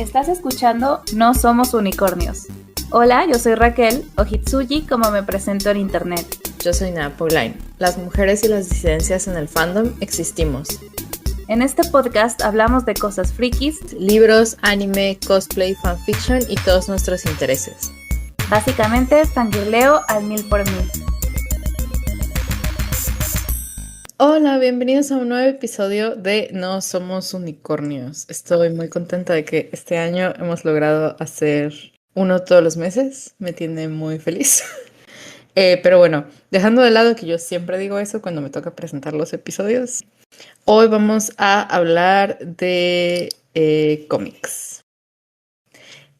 Estás escuchando No Somos Unicornios. Hola, yo soy Raquel, o Hitsuji como me presento en internet. Yo soy Nana Pauline. Las mujeres y las disidencias en el fandom existimos. En este podcast hablamos de cosas frikis, libros, anime, cosplay, fanfiction y todos nuestros intereses. Básicamente, fangirleo al 1000%. Hola, bienvenidos a un nuevo episodio de No Somos Unicornios. Estoy muy contenta de que este año hemos logrado hacer uno todos los meses. Me tiene muy feliz. Pero bueno, dejando de lado que yo siempre digo eso cuando me toca presentar los episodios, hoy vamos a hablar de cómics.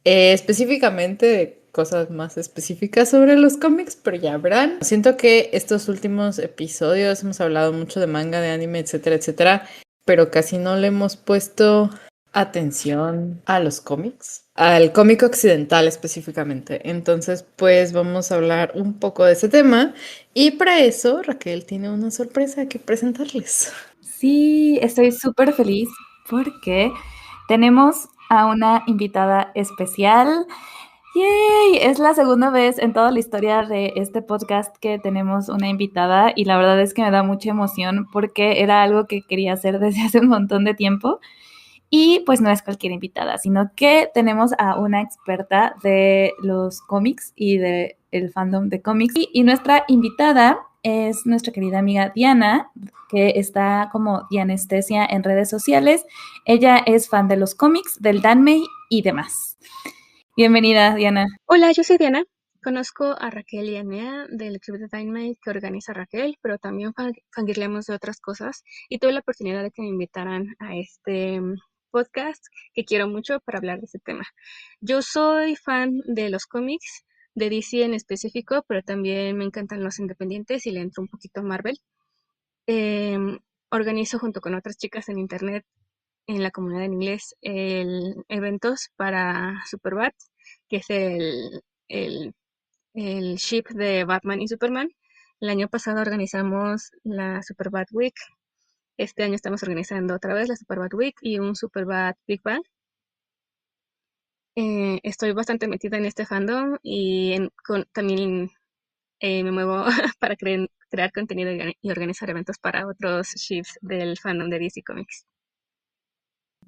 Específicamente de cosas más específicas sobre los cómics, pero ya verán. Siento que estos últimos episodios hemos hablado mucho de manga, de anime, etcétera, etcétera, pero casi no le hemos puesto atención a los cómics, al cómic occidental específicamente. Entonces, pues vamos a hablar un poco de ese tema y para eso Raquel tiene una sorpresa que presentarles. Sí, estoy súper feliz porque tenemos a una invitada especial. ¡Yay! Es la segunda vez en toda la historia de este podcast que tenemos una invitada y la verdad es que me da mucha emoción porque era algo que quería hacer desde hace un montón de tiempo. Y pues no es cualquier invitada, sino que tenemos a una experta de los cómics y del fandom de cómics. Y nuestra invitada es nuestra querida amiga Diana, que está como Dianestesia en redes sociales. Ella es fan de los cómics, del danmei y demás. Bienvenida, Diana. Hola, yo soy Diana. Conozco a Raquel y a Nea del club de danmei que organiza Raquel, pero también fangirleamos de otras cosas y tuve la oportunidad de que me invitaran a este podcast que quiero mucho para hablar de ese tema. Yo soy fan de los cómics, de DC en específico, pero también me encantan los independientes y le entro un poquito a Marvel. Organizo junto con otras chicas en internet, en la comunidad en inglés, eventos para Superbad, que es el ship de Batman y Superman. El año pasado organizamos la Superbad Week. Este año estamos organizando otra vez la Superbad Week y un Superbad Big Bang. Estoy bastante metida en este fandom y también me muevo para crear contenido y organizar eventos para otros ships del fandom de DC Comics.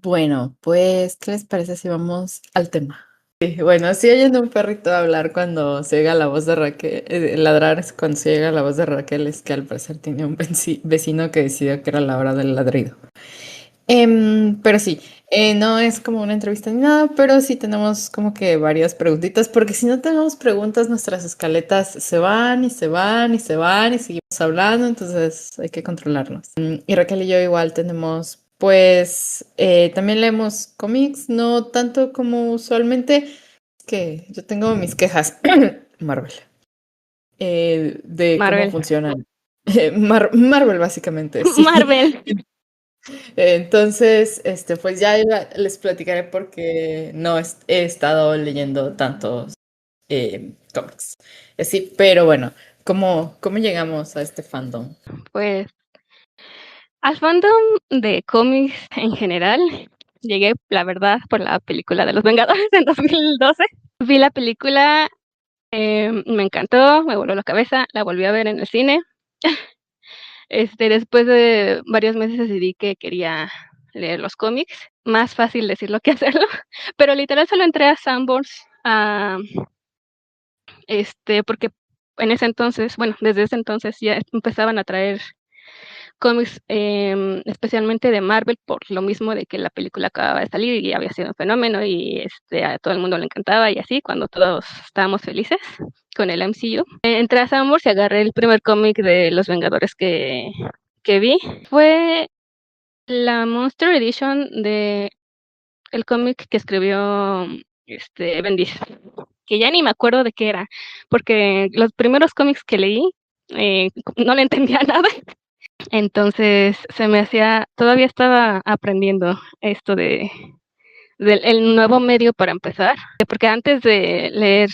Bueno, pues, ¿qué les parece si vamos al tema? Sí, bueno, sí oyendo un perrito hablar cuando se oiga la voz de Raquel, ladrar cuando se oiga la voz de Raquel es que al parecer tiene un vecino que decidió que era la hora del ladrido. Pero sí, no es como una entrevista ni nada, pero sí tenemos como que varias preguntitas, porque si no tenemos preguntas, nuestras escaletas se van y se van y se van y seguimos hablando, entonces hay que controlarnos. Y Raquel y yo igual tenemos, pues, también leemos cómics, no tanto como usualmente, que yo tengo mis quejas, Marvel, de Marvel. cómo funcionan. Marvel, básicamente, sí. Marvel. Entonces, pues ya les platicaré porque no he estado leyendo tantos cómics. Sí, pero bueno, ¿cómo llegamos a este fandom? Pues al fandom de cómics en general llegué, la verdad, por la película de Los Vengadores en 2012. Vi la película, me encantó, me voló la cabeza, la volví a ver en el cine. Después de varios meses decidí que quería leer los cómics. Más fácil decirlo que hacerlo, pero literal solo entré a Sanborns porque en ese entonces, bueno, desde ese entonces ya empezaban a traer cómics, especialmente de Marvel, por lo mismo de que la película acababa de salir y había sido un fenómeno y a todo el mundo le encantaba y así, cuando todos estábamos felices con el MCU. Entré a Sanborns y agarré el primer cómic de Los Vengadores que vi. Fue la Monster Edition de el cómic que escribió Bendis, que ya ni me acuerdo de qué era, porque los primeros cómics que leí no le entendía nada. Entonces se me hacía, todavía estaba aprendiendo esto del el nuevo medio para empezar, porque antes de leer,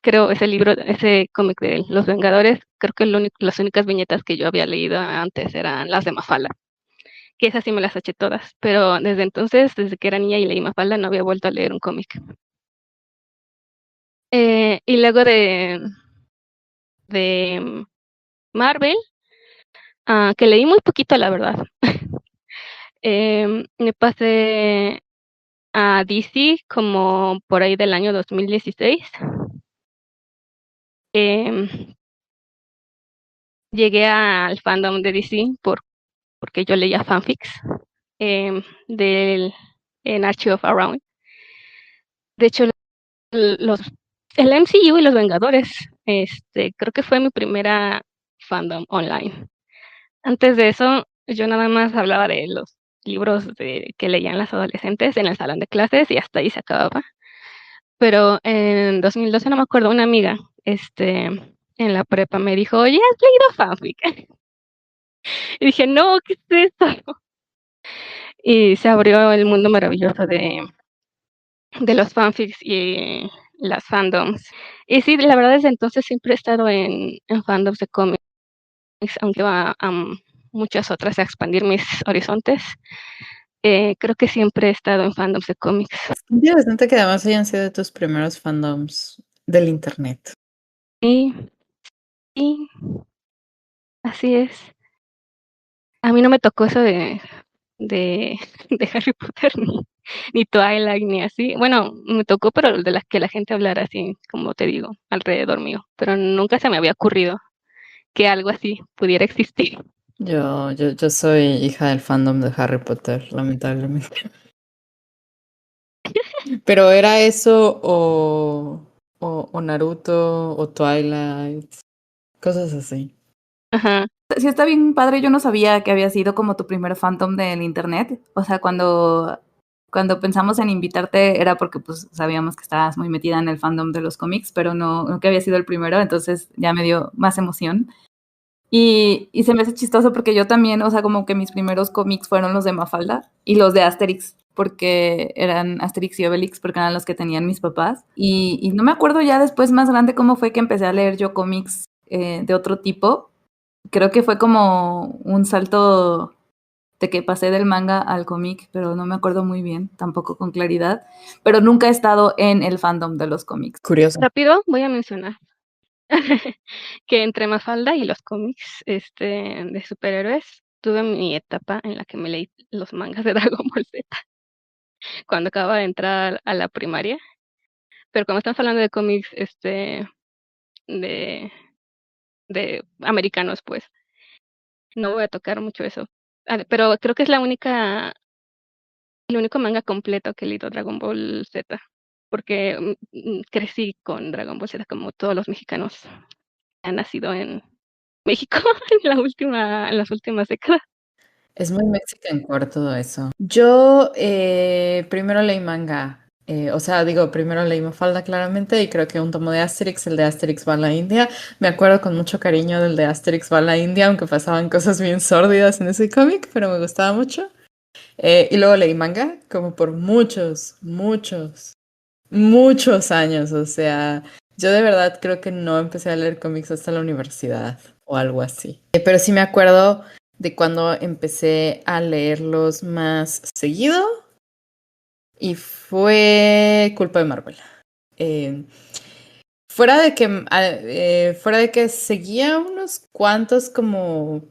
creo, ese cómic de Los Vengadores, creo que las únicas viñetas que yo había leído antes eran las de Mafalda, que esas sí me las eché todas, pero desde entonces, desde que era niña y leí Mafalda, no había vuelto a leer un cómic. Y luego de Marvel, que leí muy poquito, la verdad. Me pasé a DC como por ahí del año 2016. Em, Llegué al fandom de DC porque yo leía fanfics del en Archive of Around. De hecho, los, el MCU y los Vengadores, creo que fue mi primera fandom online. Antes de eso, yo nada más hablaba de los libros que leían las adolescentes en el salón de clases y hasta ahí se acababa. Pero en 2012, no me acuerdo, una amiga, en la prepa me dijo, oye, ¿has leído fanfic? Y dije, no, ¿qué es eso? Y se abrió el mundo maravilloso de los fanfics y las fandoms. Y sí, la verdad desde entonces siempre he estado en fandoms de cómics, aunque va a muchas otras a expandir mis horizontes. Creo que siempre he estado en fandoms de cómics. Es interesante que además hayan sido tus primeros fandoms del internet. Y, y así es. A mí no me tocó eso de, de Harry Potter ni Twilight ni así. Bueno, me tocó, pero de las que la gente hablara así, como te digo, alrededor mío. Pero nunca se me había ocurrido que algo así pudiera existir. Yo soy hija del fandom de Harry Potter, lamentablemente. Pero era eso o Naruto o Twilight, cosas así. Ajá. Sí, está bien padre. Yo no sabía que había sido como tu primer fandom del internet. O sea, cuando pensamos en invitarte era porque pues sabíamos que estabas muy metida en el fandom de los cómics, pero no que había sido el primero, entonces ya me dio más emoción. Y se me hace chistoso porque yo también, o sea, como que mis primeros cómics fueron los de Mafalda y los de Asterix, porque eran Asterix y Obelix, porque eran los que tenían mis papás. Y no me acuerdo ya después más grande cómo fue que empecé a leer yo cómics de otro tipo. Creo que fue como un salto de que pasé del manga al cómic, pero no me acuerdo muy bien, tampoco con claridad. Pero nunca he estado en el fandom de los cómics. Curioso. Rápido voy a mencionar que entre Mafalda y los cómics de superhéroes, tuve mi etapa en la que me leí los mangas de Dragon Ball Z cuando acababa de entrar a la primaria. Pero como estamos hablando de cómics de, de americanos, pues no voy a tocar mucho eso. Pero creo que es el único manga completo que he leído Dragon Ball Z, porque crecí con Dragon Ball Z como todos los mexicanos que han nacido en México en las últimas décadas. Es muy Mexican core todo eso. Yo primero leí manga. O sea, digo, primero leí Mafalda claramente y creo que un tomo de Asterix, el de Asterix va a la India. Me acuerdo con mucho cariño del de Asterix va a la India, aunque pasaban cosas bien sórdidas en ese cómic, pero me gustaba mucho. Y luego leí manga como por muchos años. O sea, yo de verdad creo que no empecé a leer cómics hasta la universidad o algo así. Pero sí me acuerdo de cuando empecé a leerlos más seguido y fue culpa de Marvel. Eh, fuera de que seguía unos cuantos como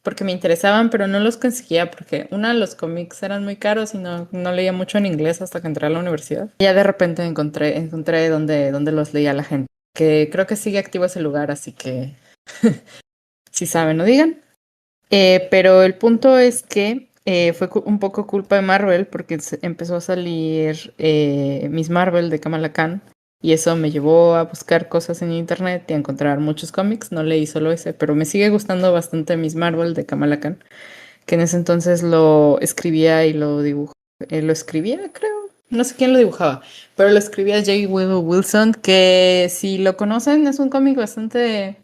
porque me interesaban, pero no los conseguía porque una, los cómics eran muy caros y no leía mucho en inglés hasta que entré a la universidad. Y ya de repente encontré donde los leía la gente, que creo que sigue activo ese lugar, así que si saben, no digan. Pero el punto es que fue un poco culpa de Marvel porque empezó a salir Miss Marvel de Kamala Khan y eso me llevó a buscar cosas en internet y a encontrar muchos cómics. No leí solo ese, pero me sigue gustando bastante Miss Marvel de Kamala Khan, que en ese entonces lo escribía y lo dibujaba. Lo escribía, creo. No sé quién lo dibujaba, pero lo escribía J. Willow Wilson, que si lo conocen es un cómic bastante,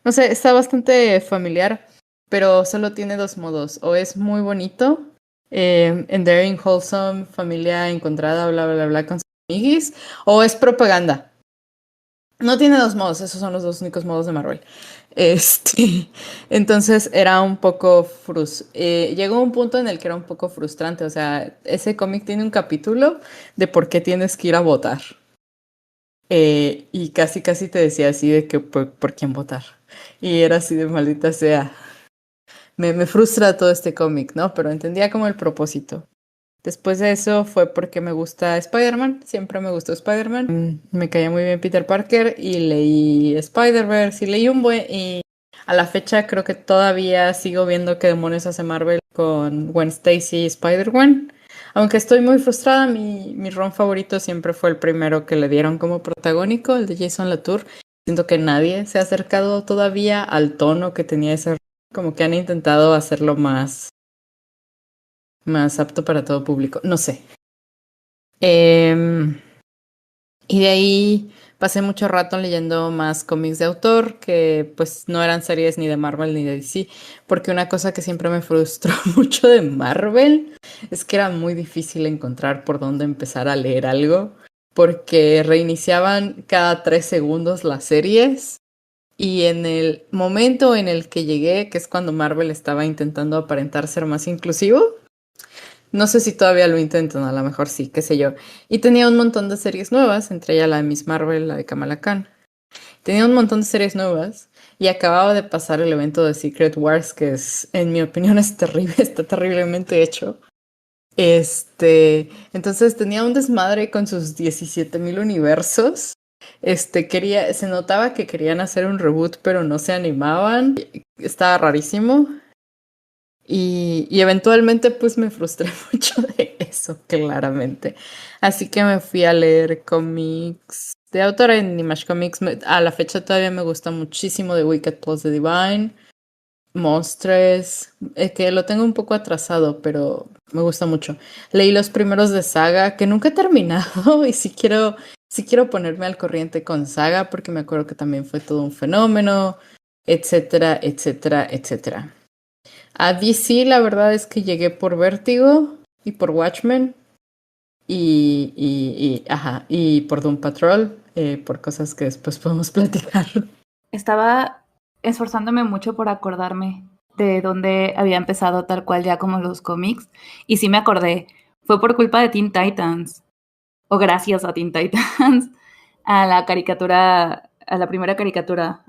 no sé, está bastante familiar, pero solo tiene dos modos. O es muy bonito, endearing, wholesome, familia encontrada, bla, bla, bla, bla, con sus amiguis, o es propaganda. No tiene dos modos, esos son los dos únicos modos de Marvel. Entonces era un poco llegó un punto en el que era un poco frustrante. O sea, ese cómic tiene un capítulo de por qué tienes que ir a votar. Y casi te decía así de que por quién votar. Y era así de maldita sea. Me frustra todo este cómic, ¿no? Pero entendía como el propósito. Después de eso fue porque me gusta Spider-Man, siempre me gustó Spider-Man. Me caía muy bien Peter Parker y leí Spider-Verse y leí un buen... Y a la fecha creo que todavía sigo viendo qué demonios hace Marvel con Gwen Stacy y Spider-Gwen. Aunque estoy muy frustrada, mi ron favorito siempre fue el primero que le dieron como protagónico, el de Jason Latour. Siento que nadie se ha acercado todavía al tono que tenía ese ron. Como que han intentado hacerlo más apto para todo público. No sé. Y de ahí pasé mucho rato leyendo más cómics de autor que pues no eran series ni de Marvel ni de DC, porque una cosa que siempre me frustró mucho de Marvel es que era muy difícil encontrar por dónde empezar a leer algo, porque reiniciaban cada 3 segundos las series. Y en el momento en el que llegué, que es cuando Marvel estaba intentando aparentar ser más inclusivo, no sé si todavía lo intentan, a lo mejor sí, qué sé yo. Y tenía un montón de series nuevas, entre ellas la de Miss Marvel, la de Kamala Khan. Tenía un montón de series nuevas y acababa de pasar el evento de Secret Wars, que es, en mi opinión, es terrible, está terriblemente hecho. Entonces tenía un desmadre con sus 17,000 universos. Se notaba que querían hacer un reboot, pero no se animaban. Estaba rarísimo. Y eventualmente pues me frustré mucho de eso, claramente. Así que me fui a leer cómics de autora en Image Comics. A la fecha todavía me gusta muchísimo The Wicked Plus The Divine, Monstres, que lo tengo un poco atrasado, pero me gusta mucho. Leí los primeros de Saga, que nunca he terminado, y sí quiero ponerme al corriente con Saga, porque me acuerdo que también fue todo un fenómeno, etcétera, etcétera, etcétera. A DC la verdad es que llegué por Vértigo y por Watchmen y por Doom Patrol, por cosas que después podemos platicar. Estaba esforzándome mucho por acordarme de dónde había empezado tal cual ya como los cómics y sí me acordé, fue por culpa de Teen Titans o gracias a Teen Titans, a la caricatura, a la primera caricatura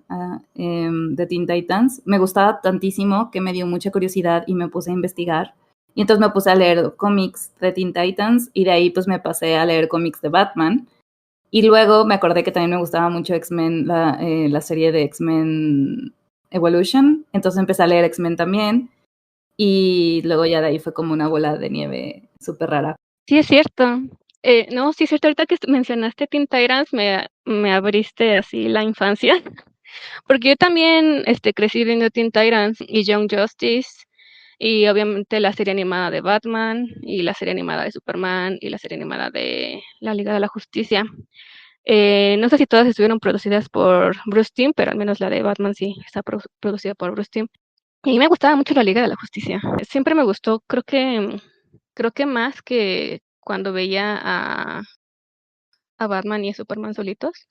de Teen Titans. Me gustaba tantísimo que me dio mucha curiosidad y me puse a investigar. Y entonces me puse a leer cómics de Teen Titans y de ahí pues me pasé a leer cómics de Batman. Y luego me acordé que también me gustaba mucho X-Men, la serie de X-Men Evolution. Entonces empecé a leer X-Men también. Y luego ya de ahí fue como una bola de nieve súper rara. Sí, es cierto. No, sí es cierto, ahorita que mencionaste Teen Titans, me abriste así la infancia, porque yo también crecí viendo Teen Titans y Young Justice, y obviamente la serie animada de Batman, y la serie animada de Superman, y la serie animada de la Liga de la Justicia. No sé si todas estuvieron producidas por Bruce Timm, pero al menos la de Batman sí está producida por Bruce Timm. Y me gustaba mucho la Liga de la Justicia. Siempre me gustó, creo que más que cuando veía a Batman y a Superman solitos,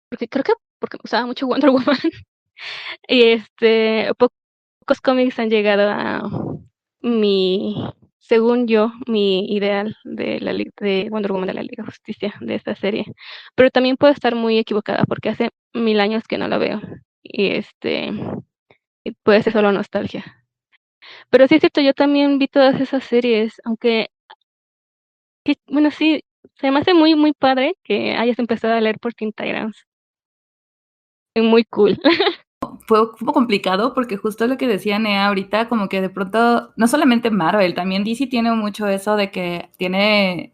porque creo que porque me gustaba mucho Wonder Woman. Y pocos cómics han llegado a mi, según yo, mi ideal de Wonder Woman de la Liga de Justicia, de esta serie. Pero también puedo estar muy equivocada porque hace 1000 años que no la veo. Y y puede ser solo nostalgia. Pero sí es cierto, yo también vi todas esas series, aunque, bueno, sí, se me hace muy, muy padre que hayas empezado a leer por Teen Titans. Es muy cool. Fue un poco complicado porque justo lo que decía Nea ahorita, como que de pronto, no solamente Marvel, también DC tiene mucho eso de que tiene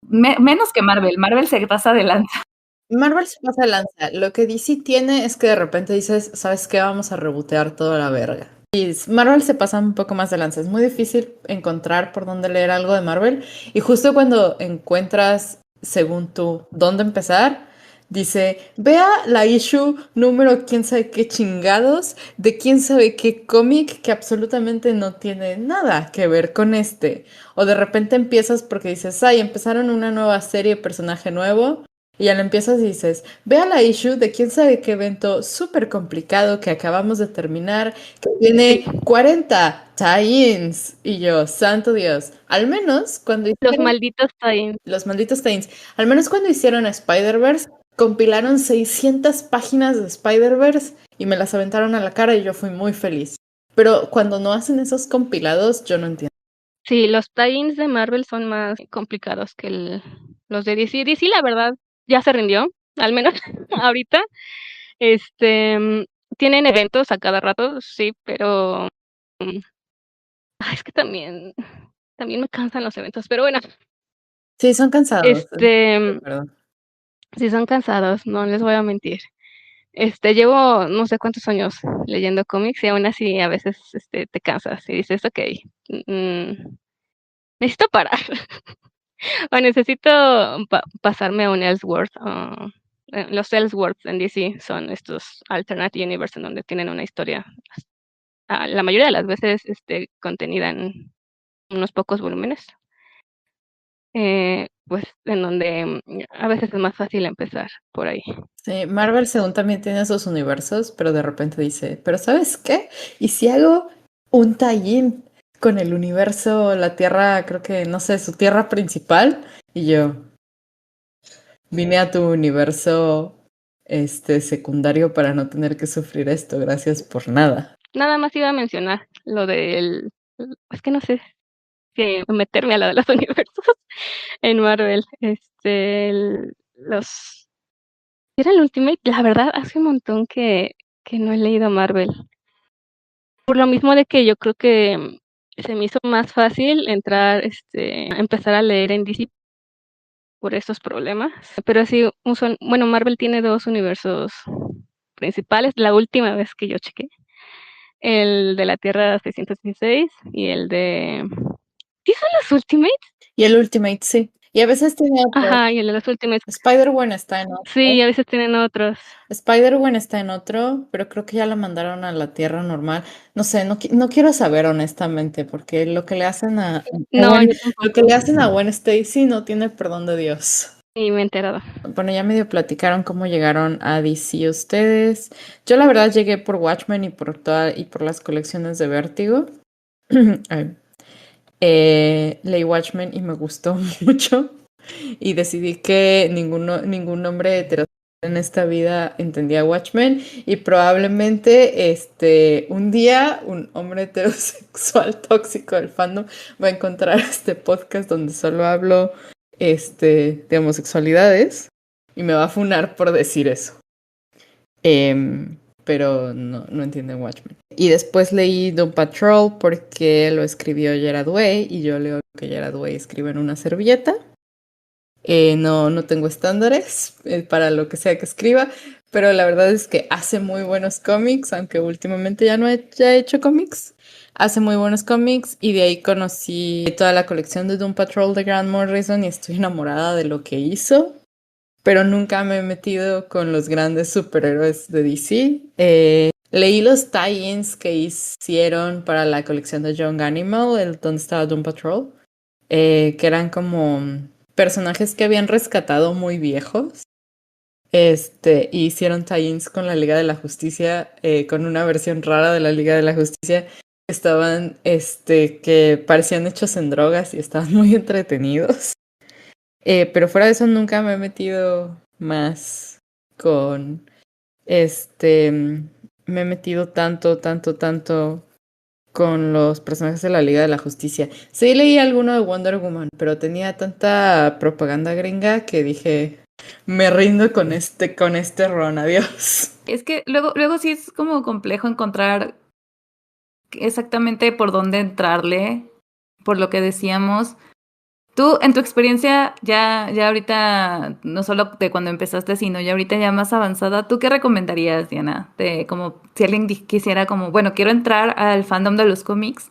menos que Marvel. Marvel se pasa de lanza. Marvel se pasa de lanza. Lo que DC tiene es que de repente dices, ¿sabes qué? Vamos a rebotear toda la verga. Y Marvel se pasa un poco más de lanza. Es muy difícil encontrar por dónde leer algo de Marvel. Y justo cuando encuentras, según tú, dónde empezar, dice, vea la issue número quién sabe qué chingados de quién sabe qué cómic que absolutamente no tiene nada que ver con este. O de repente empiezas porque dices, ay, empezaron una nueva serie, personaje nuevo. Y ya le empiezas y dices, vea la issue de quién sabe qué evento súper complicado que acabamos de terminar, que tiene Sí, 40 tie-ins. Y yo, santo Dios, al menos cuando los hicieron malditos tie-ins. los malditos tie-ins, al menos cuando hicieron Spider-Verse, compilaron 600 páginas de Spider-Verse y me las aventaron a la cara y yo fui muy feliz. Pero cuando no hacen esos compilados, yo no entiendo. Sí, los tie-ins de Marvel son más complicados que los de DC. DC, la verdad, ya se rindió, al menos ahorita. Tienen eventos a cada rato, sí, pero es que también me cansan los eventos, pero bueno, Sí, son cansados. este, Perdón. sí son cansados, no les voy a mentir. Llevo no sé cuántos años leyendo cómics y aún así a veces te cansas y dices, ok, mm, necesito parar o necesito pasarme a un Elseworld. Los Elseworlds en DC son estos alternate universe en donde tienen una historia, la mayoría de las veces contenida en unos pocos volúmenes, pues en donde a veces es más fácil empezar por ahí. Sí, Marvel según también tiene esos universos, pero de repente dice, pero ¿sabes qué? ¿Y si hago un tie-in con el universo, la Tierra, creo que, no sé, su Tierra principal? Y yo vine a tu universo secundario para no tener que sufrir esto, gracias por nada. Nada más iba a mencionar lo del, es que no sé si meterme a la de los universos en Marvel. Los era el Ultimate, la verdad, hace un montón que no he leído Marvel. Por lo mismo de que yo creo que se me hizo más fácil entrar, empezar a leer en DC por estos problemas. Pero sí, bueno, Marvel tiene dos universos principales, la última vez que yo chequé, el de la Tierra 616 y el de... ¿Sí son los Ultimates? Y el Ultimate, sí. Y a veces tiene otro. Ajá, y el de los Ultimates. Spider-Gwen está en Sí, otro. a veces tienen otros. Spider-Gwen está en otro, pero creo que ya la mandaron a la Tierra normal. No sé, no quiero saber honestamente, porque lo que le hacen a No, yo lo que tampoco. le hacen a Gwen Stacy no tiene perdón de Dios. Y me he enterado. Bueno, ya medio platicaron cómo llegaron a DC ustedes. Yo la verdad llegué por Watchmen y por las colecciones de Vértigo. Ay. Leí Watchmen y me gustó mucho. Y decidí que ningún hombre heterosexual en esta vida entendía Watchmen y probablemente un día un hombre heterosexual tóxico del fandom va a encontrar este podcast donde solo hablo de homosexualidades y me va a funar por decir eso. Pero no entienden Watchmen. Y después leí Doom Patrol porque lo escribió Gerard Way y yo leo que Gerard Way escribe en una servilleta. No tengo estándares para lo que sea que escriba, pero la verdad es que hace muy buenos cómics, aunque últimamente ya no haya hecho cómics. Hace muy buenos cómics y de ahí conocí toda la colección de Doom Patrol de Grant Morrison y estoy enamorada de lo que hizo, pero nunca me he metido con los grandes superhéroes de DC. Leí los tie-ins que hicieron para la colección de Young Animal, donde estaba Doom Patrol, que eran como personajes que habían rescatado muy viejos. Y hicieron tie-ins con la Liga de la Justicia, con una versión rara de la Liga de la Justicia. Estaban, que parecían hechos en drogas y estaban muy entretenidos. Pero fuera de eso nunca me he metido más con, me he metido tanto con los personajes de la Liga de la Justicia. Sí leí alguno de Wonder Woman, pero tenía tanta propaganda gringa que dije, me rindo con este ron, adiós. Es que luego sí es como complejo encontrar exactamente por dónde entrarle, por lo que decíamos. Tú, en tu experiencia, ya ahorita, no solo de cuando empezaste, sino ya ahorita ya más avanzada, ¿tú qué recomendarías, Diana? De como si alguien quisiera como, bueno, quiero entrar al fandom de los cómics,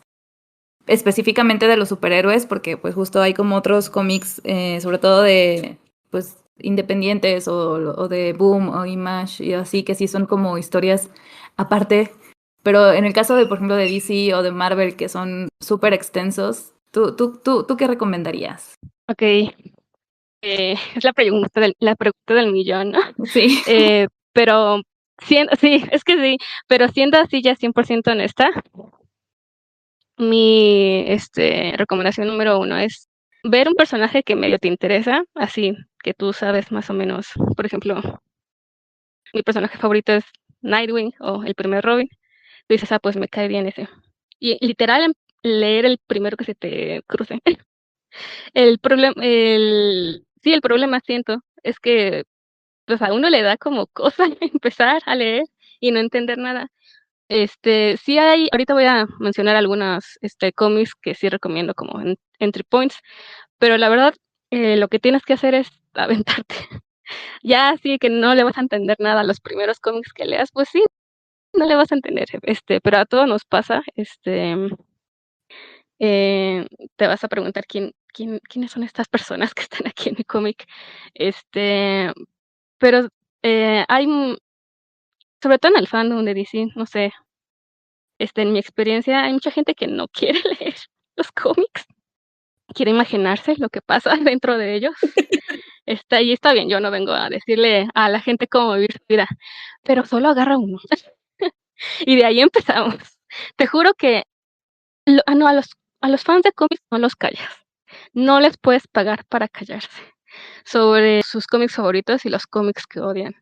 específicamente de los superhéroes, porque pues justo hay como otros cómics, sobre todo de, pues, independientes o de Boom o Image y así, que sí son como historias aparte. Pero en el caso de, por ejemplo, de DC o de Marvel, que son súper extensos, ¿tú qué recomendarías? Ok, es la pregunta del millón, ¿no? Sí. Pero sí, es que sí, pero siendo así ya 100% honesta, mi recomendación número 1 es ver un personaje que medio te interesa, así que tú sabes más o menos, por ejemplo, mi personaje favorito es Nightwing o el primer Robin. Tú dices, pues me cae bien ese. Y literal, leer el primero que se te cruce. Sí, el problema siento es que pues a uno le da como cosa empezar a leer y no entender nada. Sí hay, ahorita voy a mencionar algunos cómics que sí recomiendo como entry points, pero la verdad lo que tienes que hacer es aventarte. Ya así que no le vas a entender nada a los primeros cómics que leas, pues sí, no le vas a entender, pero a todos nos pasa, eh, te vas a preguntar quiénes son estas personas que están aquí en mi cómic, pero hay, sobre todo en el fandom de DC, no sé, en mi experiencia hay mucha gente que no quiere leer los cómics, quiere imaginarse lo que pasa dentro de ellos. Y está bien, yo no vengo a decirle a la gente cómo vivir su vida, pero solo agarra uno. Y de ahí empezamos. Te juro que no, a los fans de cómics no los callas. No les puedes pagar para callarse sobre sus cómics favoritos y los cómics que odian.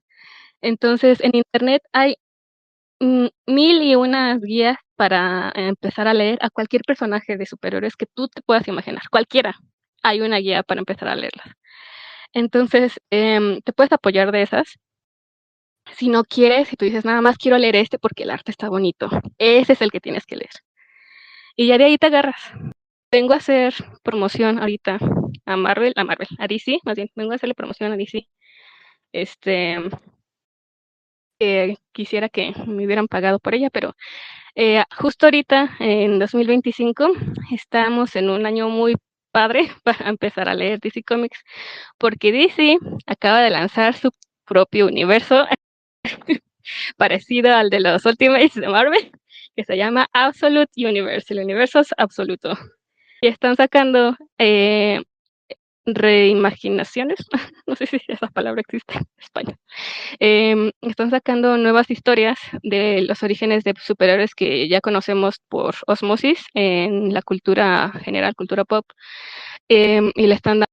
Entonces, en internet hay 1001 guías para empezar a leer a cualquier personaje de superhéroes que tú te puedas imaginar. Cualquiera. Hay una guía para empezar a leerlas. Entonces, te puedes apoyar de esas. Si no quieres, si tú dices nada más quiero leer porque el arte está bonito, ese es el que tienes que leer. Y ya de ahí te agarras. Vengo a hacer promoción ahorita a DC, más bien, vengo a hacerle promoción a DC. Quisiera que me hubieran pagado por ella, pero justo ahorita, en 2025, estamos en un año muy padre para empezar a leer DC Comics, porque DC acaba de lanzar su propio universo parecido al de los Ultimates de Marvel, que se llama Absolute Universe, el universo es absoluto. Y están sacando reimaginaciones, no sé si esa palabra existe en español. Están sacando nuevas historias de los orígenes de superhéroes que ya conocemos por osmosis en la cultura general, cultura pop, y le están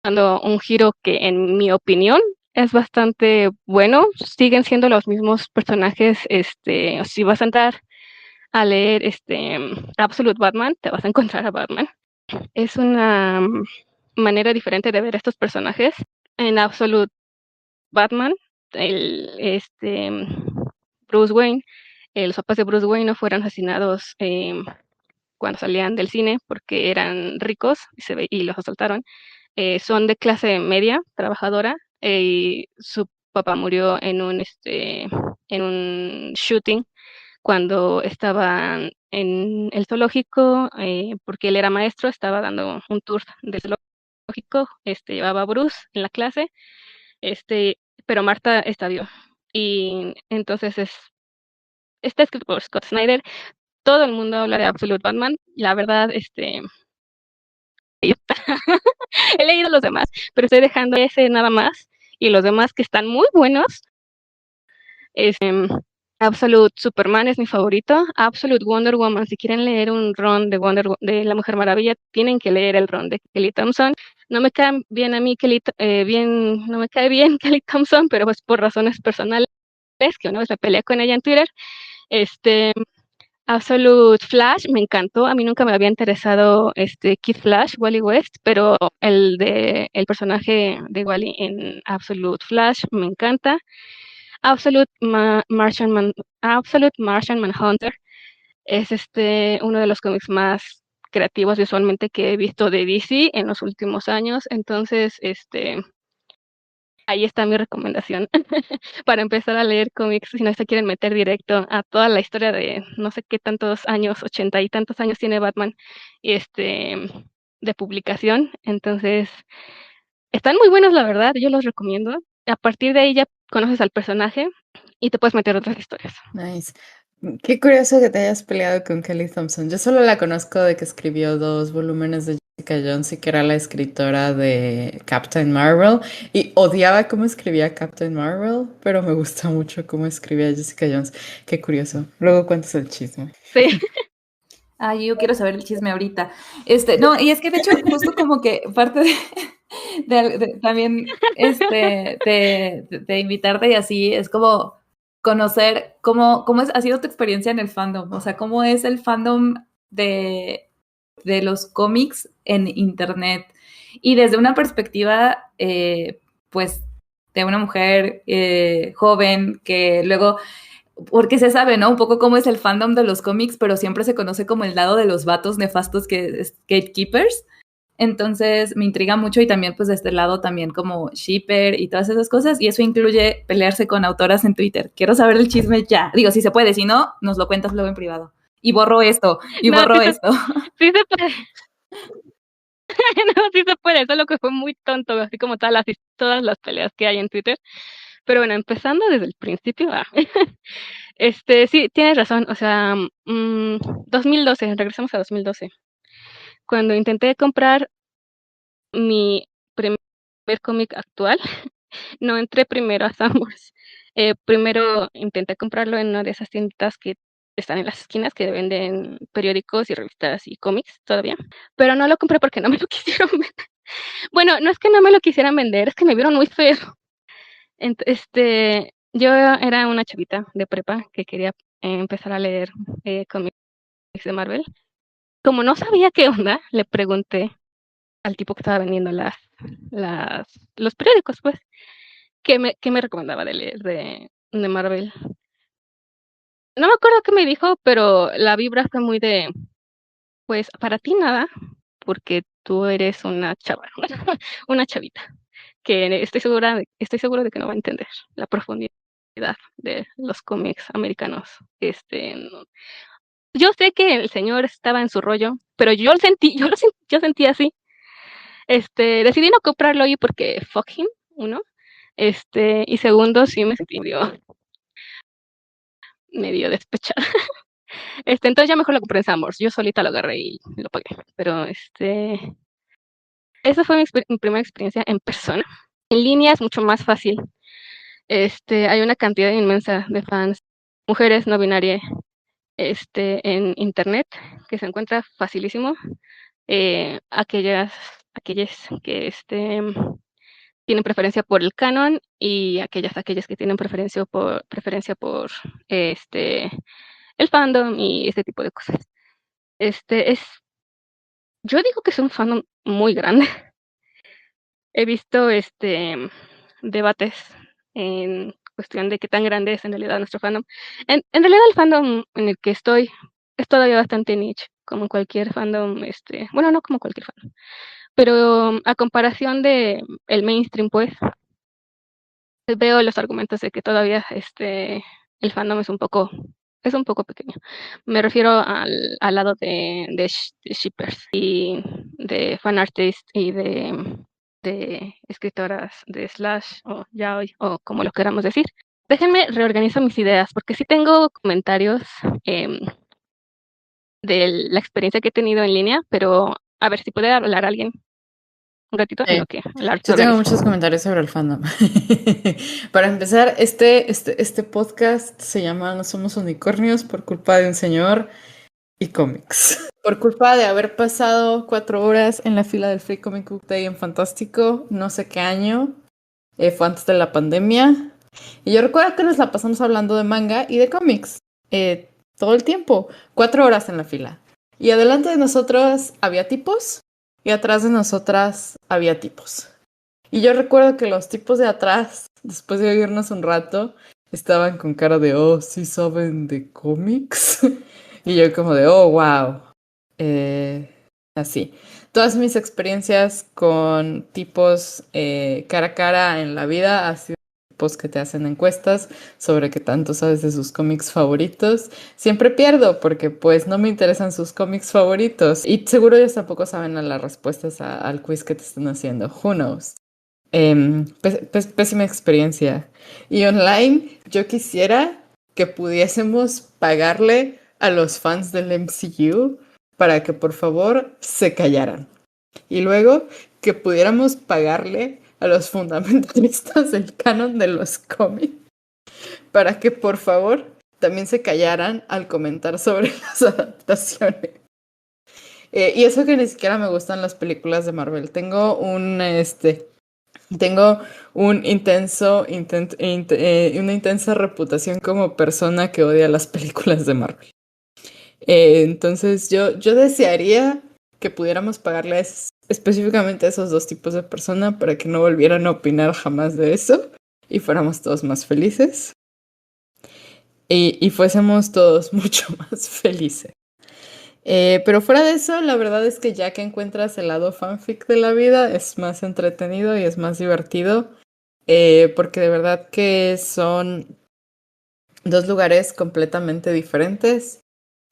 dando un giro que, en mi opinión, es bastante bueno. Siguen siendo los mismos personajes. Si vas a entrar a leer Absolute Batman, te vas a encontrar a Batman. Es una manera diferente de ver a estos personajes. En Absolute Batman, Bruce Wayne, los papás de Bruce Wayne no fueron asesinados cuando salían del cine porque eran ricos y los asaltaron. Son de clase media, trabajadora, y su papá murió en un shooting cuando estaban en el zoológico, porque él era maestro, estaba dando un tour del zoológico, llevaba a Bruce en la clase, pero Marta está viva. Y entonces está escrito por Scott Snyder. Todo el mundo habla de Absolute Batman. La verdad, he leído los demás, pero estoy dejando ese nada más. Y los demás que están muy buenos. Absolute Superman es mi favorito. Absolute Wonder Woman, si quieren leer un run de la Mujer Maravilla, tienen que leer el run de Kelly Thompson. No me cae bien a mí no me cae bien Kelly Thompson, pero pues por razones personales, que una vez me peleé con ella en Twitter. Absolute Flash me encantó. A mí nunca me había interesado Kid Flash, Wally West, pero el personaje de Wally en Absolute Flash me encanta. Absolute Martian Manhunter es uno de los cómics más creativos visualmente que he visto de DC en los últimos años. Entonces, ahí está mi recomendación para empezar a leer cómics si no se quieren meter directo a toda la historia de no sé qué tantos años, 80 y tantos años tiene Batman, de publicación. Entonces, están muy buenos, la verdad, yo los recomiendo. A partir de ahí ya conoces al personaje y te puedes meter otras historias. Nice. Qué curioso que te hayas peleado con Kelly Thompson. Yo solo la conozco de que escribió 2 volúmenes de Jessica Jones y que era la escritora de Captain Marvel. Y odiaba cómo escribía Captain Marvel, pero me gusta mucho cómo escribía Jessica Jones. Qué curioso. Luego cuentas el chisme. Sí. Ay, yo quiero saber el chisme ahorita. No, y es que de hecho, justo como que parte también, de invitarte y así, es como conocer cómo ha sido tu experiencia en el fandom, o sea, cómo es el fandom de los cómics en internet. Y desde una perspectiva, pues, de una mujer joven que luego porque se sabe, ¿no? Un poco cómo es el fandom de los cómics, pero siempre se conoce como el lado de los vatos nefastos que es gatekeepers. Entonces me intriga mucho y también pues de este lado también como shipper y todas esas cosas y eso incluye pelearse con autoras en Twitter. Quiero saber el chisme ya. Digo, si se puede, si no, nos lo cuentas luego en privado. Y borro esto, y No, borro esto. sí se puede. No, sí se puede, solo que fue muy tonto, así como todas las peleas que hay en Twitter. Pero bueno, empezando desde el principio, sí, tienes razón, o sea, 2012, regresamos a 2012. Cuando intenté comprar mi primer cómic actual, no entré primero a Sanborns. Primero intenté comprarlo en una de esas tiendas que están en las esquinas que venden periódicos y revistas y cómics todavía, pero no lo compré porque no me lo quisieron vender. Bueno, no es que no me lo quisieran vender, es que me vieron muy feo. Yo era una chavita de prepa que quería empezar a leer cómics de Marvel. Como no sabía qué onda, le pregunté al tipo que estaba vendiendo las, los periódicos, pues, qué me recomendaba de leer de Marvel. No me acuerdo qué me dijo, pero la vibra fue muy de, pues, para ti nada, porque tú eres una chava, una chavita, que estoy seguro de que no va a entender la profundidad de los cómics americanos. Yo sé que el señor estaba en su rollo, pero yo sentí así. Decidí no comprarlo ahí porque fuck him, uno. Y segundo, sí me sentí medio despechada. Entonces ya mejor lo compré en Sanborns. Yo solita lo agarré y lo pagué. Pero esa fue mi primera experiencia en persona. En línea es mucho más fácil. Hay una cantidad inmensa de fans, mujeres no binarias, en internet, que se encuentra facilísimo. Aquellas que tienen preferencia por el canon y aquellas que tienen preferencia por este el fandom y este tipo de cosas. Este es, yo digo que es un fandom muy grande. He visto debates en cuestión de qué tan grande es en realidad nuestro fandom. En realidad el fandom en el que estoy es todavía bastante niche, como cualquier fandom, bueno, no como cualquier fandom, pero a comparación de el mainstream, pues, veo los argumentos de que todavía el fandom es un poco pequeño. Me refiero al lado de shippers y de fanartists y de escritoras de slash o yaoi o como lo queramos decir. Déjenme reorganizar mis ideas porque sí tengo comentarios em, de la experiencia que he tenido en línea, pero a ver si puede hablar alguien un ratito en lo que la Yo tengo organizo. muchos comentarios sobre el fandom. Para empezar, este podcast se llama No somos unicornios por culpa de un señor y cómics. Por culpa de haber pasado 4 horas en la fila del Free Comic Book Day en Fantástico, no sé qué año, fue antes de la pandemia. Y yo recuerdo que nos la pasamos hablando de manga y de cómics todo el tiempo. 4 horas en la fila. Y adelante de nosotros había tipos y atrás de nosotras había tipos. Y yo recuerdo que los tipos de atrás, después de oírnos un rato, estaban con cara de, oh, sí saben de cómics. Y yo como de, oh, wow. Así. Todas mis experiencias con tipos cara a cara en la vida ha sido tipos que te hacen encuestas sobre qué tanto sabes de sus cómics favoritos. Siempre pierdo porque pues no me interesan sus cómics favoritos. Y seguro ellos tampoco saben las respuestas al quiz que te están haciendo. Who knows? Pésima experiencia. Y online, yo quisiera que pudiésemos pagarle a los fans del MCU para que por favor se callaran. Y luego que pudiéramos pagarle a los fundamentalistas del canon de los cómics para que por favor también se callaran al comentar sobre las adaptaciones. Y eso que ni siquiera me gustan las películas de Marvel. Tengo una intensa reputación como persona que odia las películas de Marvel. Entonces yo desearía que pudiéramos pagarle específicamente a esos dos tipos de persona para que no volvieran a opinar jamás de eso y fuéramos todos más felices. Y fuésemos todos mucho más felices. Pero fuera de eso, la verdad es que ya que encuentras el lado fanfic de la vida, es más entretenido y es más divertido. Porque de verdad que son dos lugares completamente diferentes.